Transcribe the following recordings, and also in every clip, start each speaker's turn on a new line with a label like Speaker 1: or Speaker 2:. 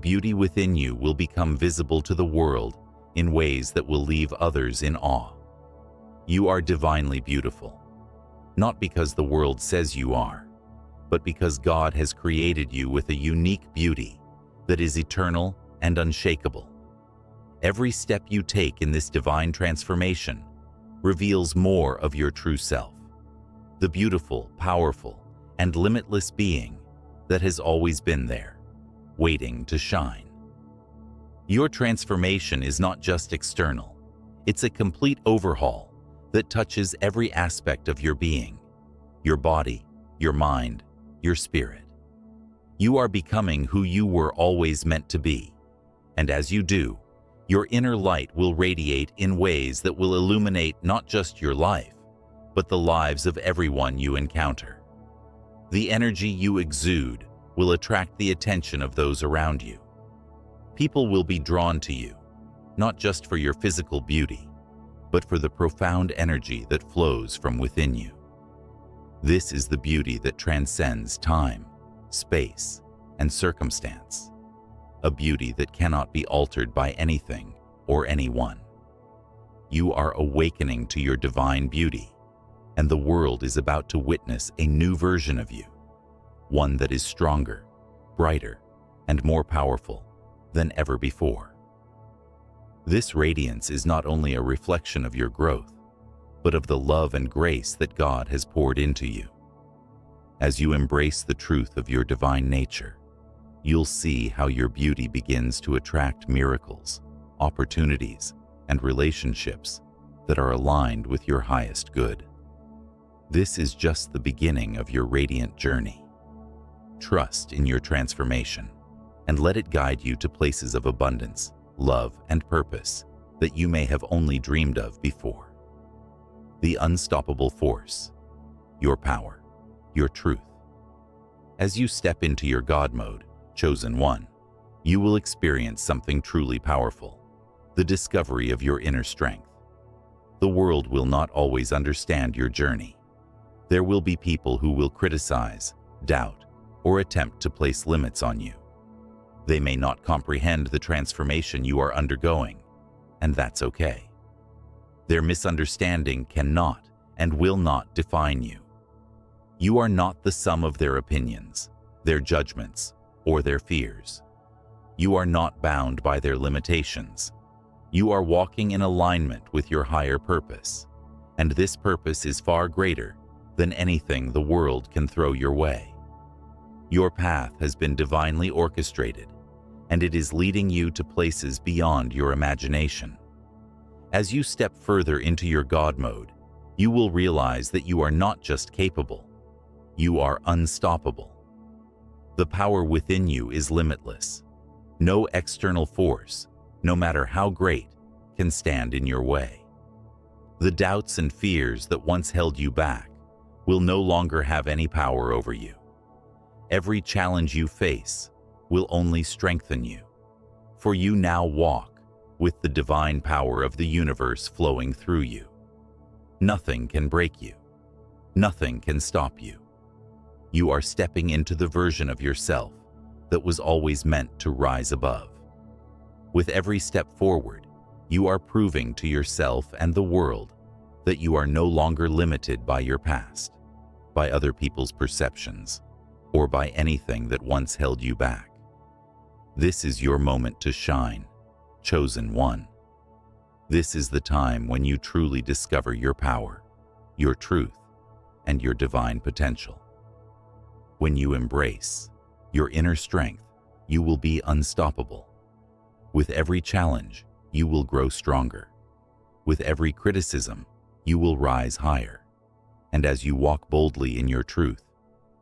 Speaker 1: Beauty within you will become visible to the world in ways that will leave others in awe. You are divinely beautiful, not because the world says you are, but because God has created you with a unique beauty that is eternal and unshakable. Every step you take in this divine transformation reveals more of your true self, the beautiful, powerful, and limitless being that has always been there, waiting to shine. Your transformation is not just external, it's a complete overhaul that touches every aspect of your being, your body, your mind, your spirit. You are becoming who you were always meant to be, and as you do, your inner light will radiate in ways that will illuminate not just your life, but the lives of everyone you encounter. The energy you exude will attract the attention of those around you. People will be drawn to you, not just for your physical beauty, but for the profound energy that flows from within you. This is the beauty that transcends time, space, and circumstance, a beauty that cannot be altered by anything or anyone. You are awakening to your divine beauty, and the world is about to witness a new version of you, one that is stronger, brighter, and more powerful than ever before. This radiance is not only a reflection of your growth, but of the love and grace that God has poured into you. As you embrace the truth of your divine nature, you'll see how your beauty begins to attract miracles, opportunities, and relationships that are aligned with your highest good. This is just the beginning of your radiant journey. Trust in your transformation and let it guide you to places of abundance, love, and purpose that you may have only dreamed of before. The unstoppable force, your power, your truth. As you step into your God mode, chosen one, you will experience something truly powerful, the discovery of your inner strength. The world will not always understand your journey. There will be people who will criticize, doubt, or attempt to place limits on you. They may not comprehend the transformation you are undergoing, and that's okay. Their misunderstanding cannot and will not define you. You are not the sum of their opinions, their judgments, or their fears. You are not bound by their limitations. You are walking in alignment with your higher purpose, and this purpose is far greater than anything the world can throw your way. Your path has been divinely orchestrated, and it is leading you to places beyond your imagination. As you step further into your God mode, you will realize that you are not just capable, you are unstoppable. The power within you is limitless. No external force, no matter how great, can stand in your way. The doubts and fears that once held you back will no longer have any power over you. Every challenge you face will only strengthen you, for you now walk with the divine power of the universe flowing through you. Nothing can break you. Nothing can stop you. You are stepping into the version of yourself that was always meant to rise above. With every step forward, you are proving to yourself and the world that you are no longer limited by your past, by other people's perceptions, or by anything that once held you back. This is your moment to shine, chosen one. This is the time when you truly discover your power, your truth, and your divine potential. When you embrace your inner strength, you will be unstoppable. With every challenge, you will grow stronger. With every criticism, you will rise higher. And as you walk boldly in your truth,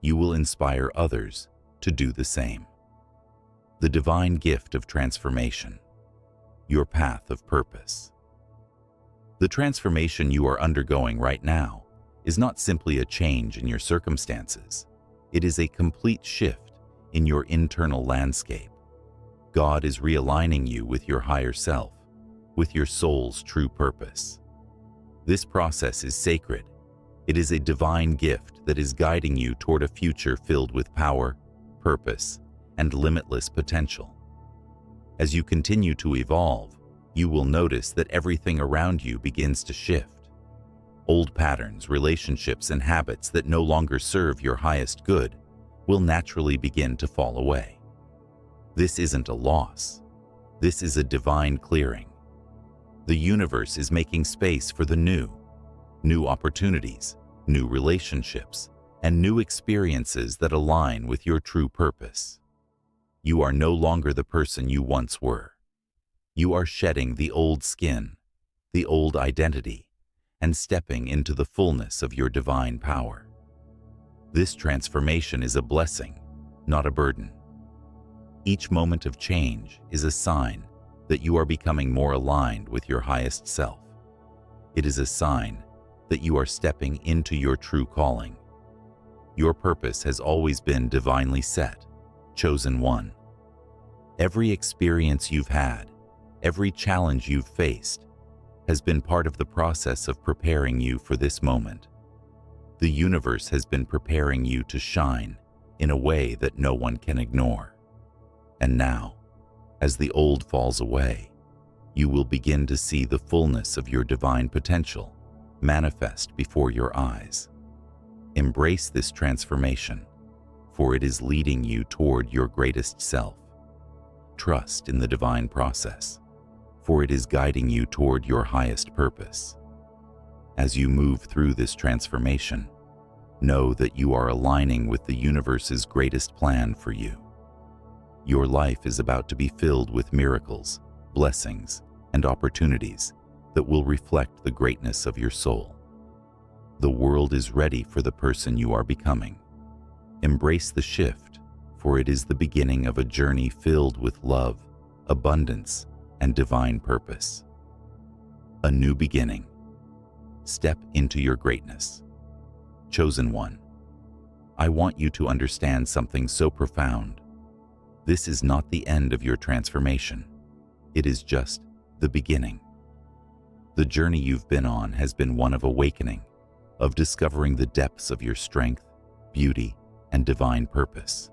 Speaker 1: you will inspire others to do the same. The divine gift of transformation, your path of purpose. The transformation you are undergoing right now is not simply a change in your circumstances. It is a complete shift in your internal landscape. God is realigning you with your higher self, with your soul's true purpose. This process is sacred. It is a divine gift that is guiding you toward a future filled with power, purpose, and limitless potential. As you continue to evolve, you will notice that everything around you begins to shift. Old patterns, relationships, and habits that no longer serve your highest good will naturally begin to fall away. This isn't a loss. This is a divine clearing. The universe is making space for the new opportunities, new relationships, and new experiences that align with your true purpose. You are no longer the person you once were. You are shedding the old skin, the old identity, and stepping into the fullness of your divine power. This transformation is a blessing, not a burden. Each moment of change is a sign that you are becoming more aligned with your highest self. It is a sign that you are stepping into your true calling. Your purpose has always been divinely set, chosen one. Every experience you've had, every challenge you've faced, has been part of the process of preparing you for this moment. The universe has been preparing you to shine in a way that no one can ignore. And now, as the old falls away, you will begin to see the fullness of your divine potential manifest before your eyes. Embrace this transformation, for it is leading you toward your greatest self. Trust in the divine process, for it is guiding you toward your highest purpose. As you move through this transformation, know that you are aligning with the universe's greatest plan for you. Your life is about to be filled with miracles, blessings, and opportunities that will reflect the greatness of your soul. The world is ready for the person you are becoming. Embrace the shift, for it is the beginning of a journey filled with love, abundance, and divine purpose. A new beginning. Step into your greatness. Chosen one, I want you to understand something so profound. This is not the end of your transformation. It is just the beginning. The journey you've been on has been one of awakening, of discovering the depths of your strength, beauty, and divine purpose.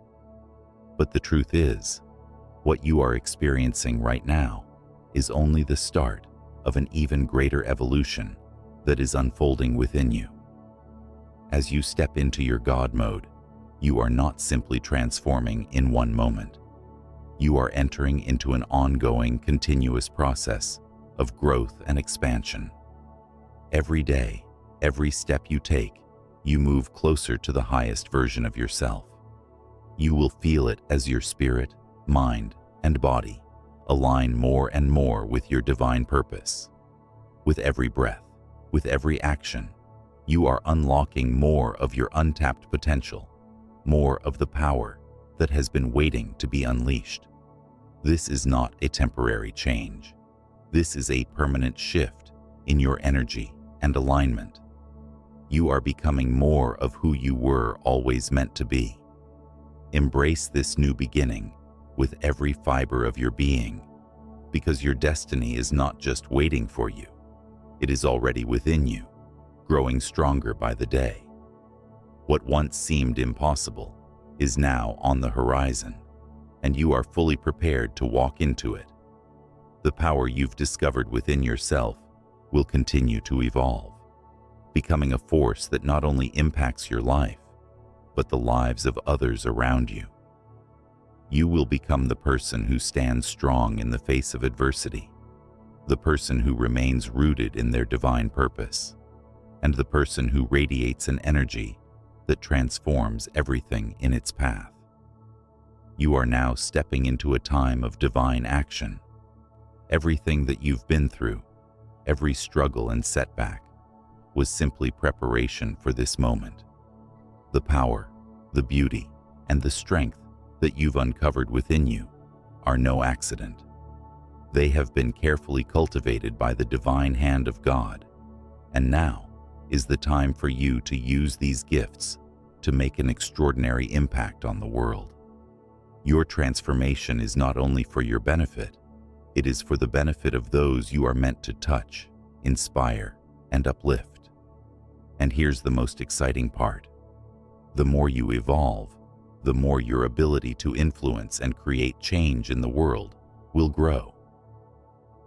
Speaker 1: But the truth is, what you are experiencing right now is only the start of an even greater evolution that is unfolding within you. As you step into your God mode, you are not simply transforming in one moment. You are entering into an ongoing, continuous process of growth and expansion. Every day, every step you take, you move closer to the highest version of yourself. You will feel it as your spirit, mind, and body align more and more with your divine purpose. With every breath, with every action, you are unlocking more of your untapped potential, more of the power that has been waiting to be unleashed. This is not a temporary change. This is a permanent shift in your energy and alignment. You are becoming more of who you were always meant to be. Embrace this new beginning with every fiber of your being, because your destiny is not just waiting for you. It is already within you, growing stronger by the day. What once seemed impossible is now on the horizon, and you are fully prepared to walk into it. The power you've discovered within yourself will continue to evolve, becoming a force that not only impacts your life, but the lives of others around you. You will become the person who stands strong in the face of adversity, the person who remains rooted in their divine purpose, and the person who radiates an energy that transforms everything in its path. You are now stepping into a time of divine action. Everything that you've been through, every struggle and setback, was simply preparation for this moment. The power, the beauty, and the strength that you've uncovered within you are no accident. They have been carefully cultivated by the divine hand of God, and now is the time for you to use these gifts to make an extraordinary impact on the world. Your transformation is not only for your benefit, it is for the benefit of those you are meant to touch, inspire, and uplift. And here's the most exciting part. The more you evolve, the more your ability to influence and create change in the world will grow.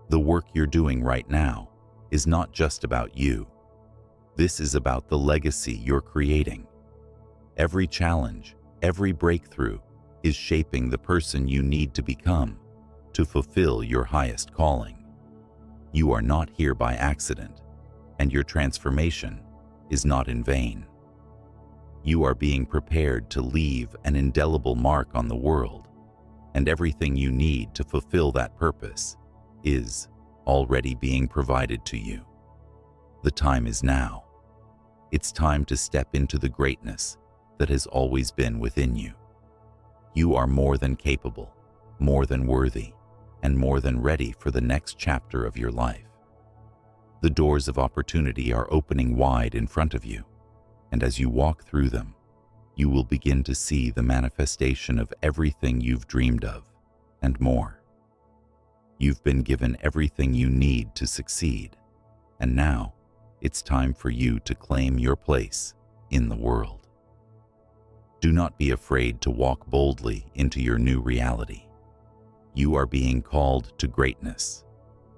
Speaker 1: The work you're doing right now is not just about you. This is about the legacy you're creating. Every challenge, every breakthrough is shaping the person you need to become to fulfill your highest calling. You are not here by accident, and your transformation is not in vain. You are being prepared to leave an indelible mark on the world, and everything you need to fulfill that purpose is already being provided to you. The time is now. It's time to step into the greatness that has always been within you. You are more than capable, more than worthy, and more than ready for the next chapter of your life. The doors of opportunity are opening wide in front of you, and as you walk through them, you will begin to see the manifestation of everything you've dreamed of, and more. You've been given everything you need to succeed, and now it's time for you to claim your place in the world. Do not be afraid to walk boldly into your new reality. You are being called to greatness,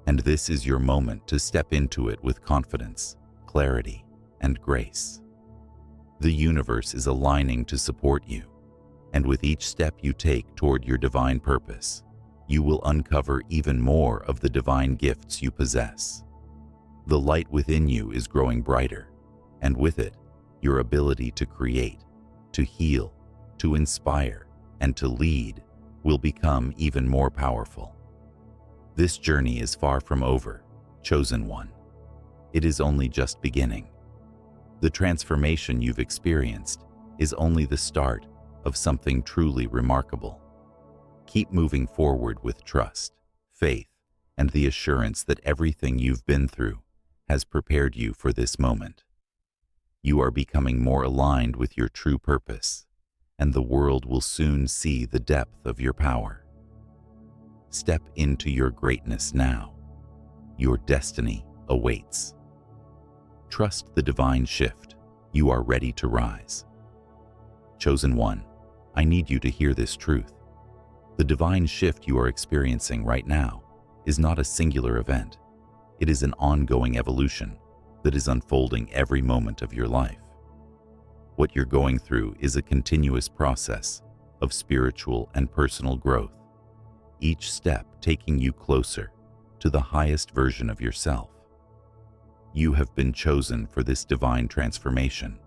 Speaker 1: and this is your moment to step into it with confidence, clarity, and grace. The universe is aligning to support you, and with each step you take toward your divine purpose, you will uncover even more of the divine gifts you possess. The light within you is growing brighter, and with it, your ability to create, to heal, to inspire, and to lead will become even more powerful. This journey is far from over, chosen one. It is only just beginning. The transformation you've experienced is only the start of something truly remarkable. Keep moving forward with trust, faith, and the assurance that everything you've been through has prepared you for this moment. You are becoming more aligned with your true purpose, and the world will soon see the depth of your power. Step into your greatness now. Your destiny awaits. Trust the divine shift. You are ready to rise. Chosen one, I need you to hear this truth. The divine shift you are experiencing right now is not a singular event. It is an ongoing evolution that is unfolding every moment of your life. What you're going through is a continuous process of spiritual and personal growth, each step taking you closer to the highest version of yourself. You have been chosen for this divine transformation,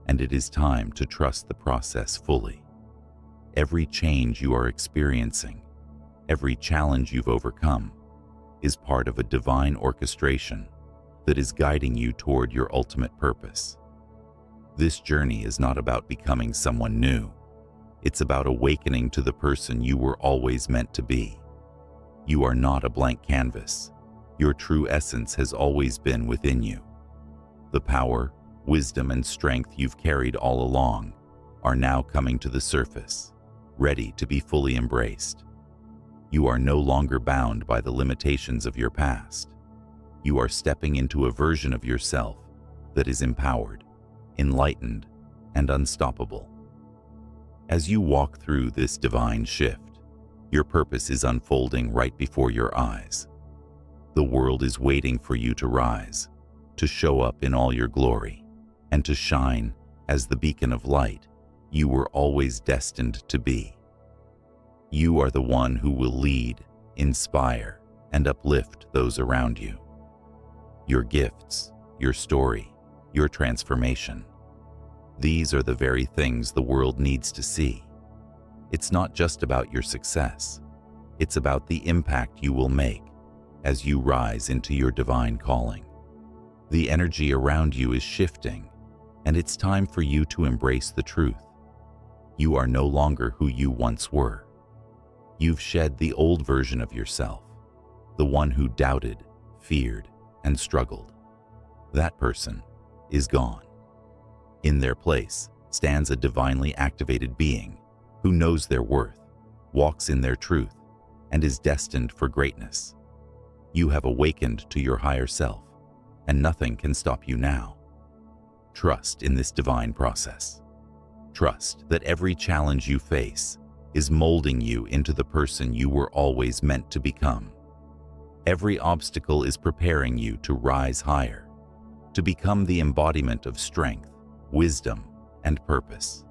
Speaker 1: and it is time to trust the process fully. Every change you are experiencing, every challenge you've overcome, is part of a divine orchestration that is guiding you toward your ultimate purpose. This journey is not about becoming someone new. It's about awakening to the person you were always meant to be. You are not a blank canvas. Your true essence has always been within you. The power, wisdom, and strength you've carried all along are now coming to the surface, ready to be fully embraced. You are no longer bound by the limitations of your past. You are stepping into a version of yourself that is empowered, enlightened, and unstoppable. As you walk through this divine shift, your purpose is unfolding right before your eyes. The world is waiting for you to rise, to show up in all your glory, and to shine as the beacon of light you were always destined to be. You are the one who will lead, inspire, and uplift those around you. Your gifts, your story, your transformation. These are the very things the world needs to see. It's not just about your success. It's about the impact you will make as you rise into your divine calling. The energy around you is shifting, and it's time for you to embrace the truth. You are no longer who you once were. You've shed the old version of yourself, the one who doubted, feared, and struggled. That person is gone. In their place stands a divinely activated being who knows their worth, walks in their truth, and is destined for greatness. You have awakened to your higher self, and nothing can stop you now. Trust in this divine process. Trust that every challenge you face is molding you into the person you were always meant to become. Every obstacle is preparing you to rise higher, to become the embodiment of strength, wisdom, and purpose.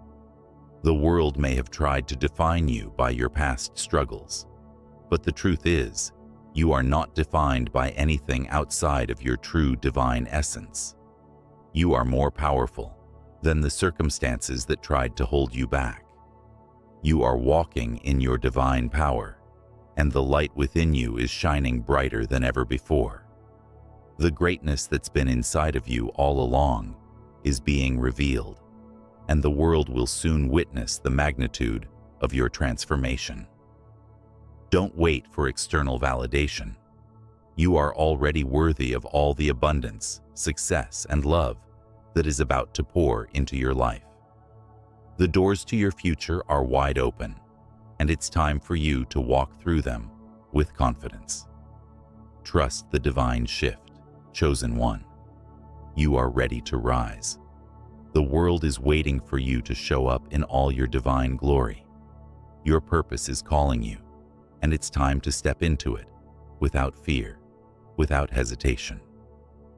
Speaker 1: The world may have tried to define you by your past struggles, but the truth is, you are not defined by anything outside of your true divine essence. You are more powerful than the circumstances that tried to hold you back. You are walking in your divine power, and the light within you is shining brighter than ever before. The greatness that's been inside of you all along is being revealed, and the world will soon witness the magnitude of your transformation. Don't wait for external validation. You are already worthy of all the abundance, success, and love that is about to pour into your life. The doors to your future are wide open, and it's time for you to walk through them with confidence. Trust the divine shift, chosen one. You are ready to rise. The world is waiting for you to show up in all your divine glory. Your purpose is calling you, and it's time to step into it without fear, without hesitation.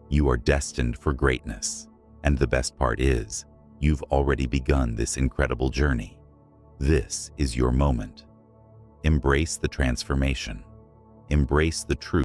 Speaker 1: You are destined for greatness, and the best part is, you've already begun this incredible journey. This is your moment. Embrace the transformation. Embrace the truth.